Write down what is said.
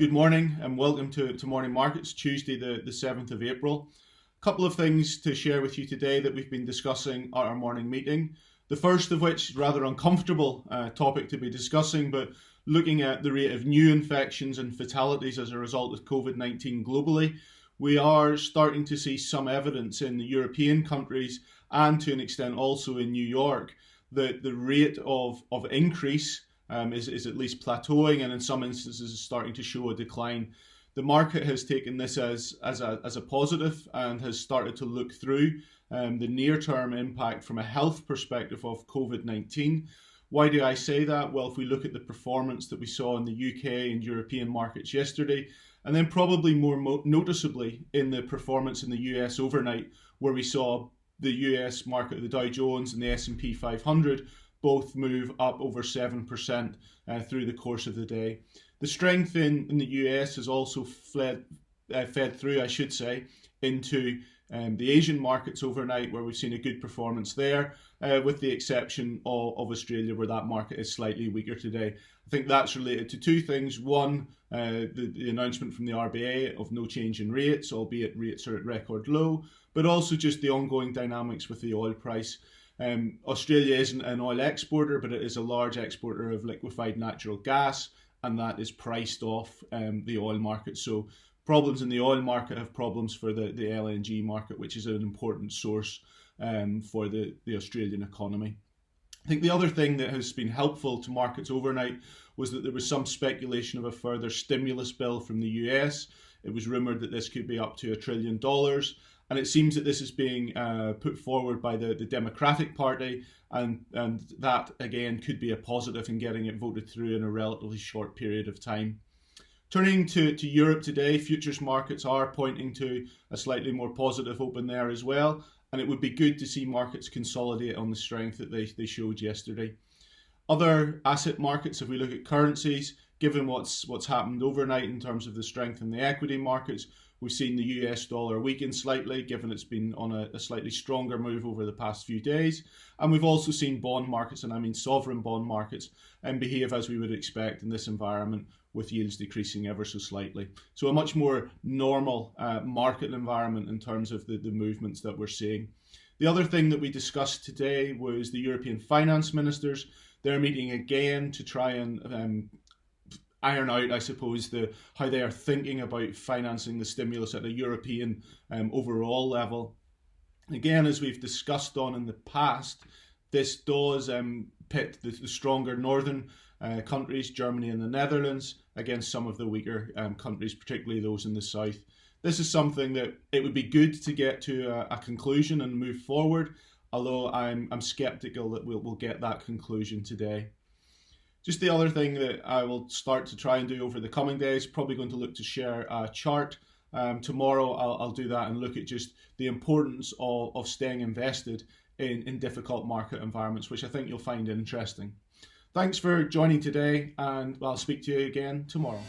Good morning and welcome to Morning Markets, Tuesday the 7th of April. A couple of things to share with you today that we've been discussing at our morning meeting. The first of which is a rather uncomfortable topic to be discussing, but looking at the rate of new infections and fatalities as a result of COVID-19 globally, we are starting to see some evidence in the European countries and to an extent also in New York that the rate of increase is at least plateauing and in some instances is starting to show a decline. The market has taken this as a positive and has started to look through the near-term impact from a health perspective of COVID-19. Why do I say that? Well, if we look at the performance that we saw in the UK and European markets yesterday, and then probably more noticeably in the performance in the US overnight, where we saw the US market, the Dow Jones and the S&P 500, both move up over 7% through the course of the day. The strength in the US has also fed through, I should say, into the Asian markets overnight, where we've seen a good performance there, with the exception of Australia, where that market is slightly weaker today. I think that's related to two things. One, the announcement from the RBA of no change in rates, albeit rates are at record low, but also just the ongoing dynamics with the oil price. Australia isn't an oil exporter, but it is a large exporter of liquefied natural gas, and that is priced off the oil market. So problems in the oil market have problems for the LNG market, which is an important source for the Australian economy. I think the other thing that has been helpful to markets overnight was that there was some speculation of a further stimulus bill from the US. It was rumoured that this could be up to $1 trillion. And it seems that this is being put forward by the Democratic Party, and that, again, could be a positive in getting it voted through in a relatively short period of time. Turning to Europe today, futures markets are pointing to a slightly more positive open there as well, and it would be good to see markets consolidate on the strength that they showed yesterday. Other asset markets, if we look at currencies, given what's happened overnight in terms of the strength in the equity markets, we've seen the US dollar weaken slightly, given it's been on a slightly stronger move over the past few days. And we've also seen bond markets, and I mean sovereign bond markets, behave as we would expect in this environment, with yields decreasing ever so slightly. So a much more normal market environment in terms of the movements that we're seeing. The other thing that we discussed today was the European finance ministers. They're meeting again to try and iron out, I suppose, how they are thinking about financing the stimulus at a European overall level. Again, as we've discussed on in the past, this does pit the stronger northern countries, Germany and the Netherlands, against some of the weaker countries, particularly those in the south. This is something that it would be good to get to a conclusion and move forward, although I'm sceptical that we'll get that conclusion today. Just the other thing that I will start to try and do over the coming days, probably going to look to share a chart. Tomorrow I'll do that and look at just the importance of staying invested in difficult market environments, which I think you'll find interesting. Thanks for joining today, and I'll speak to you again tomorrow.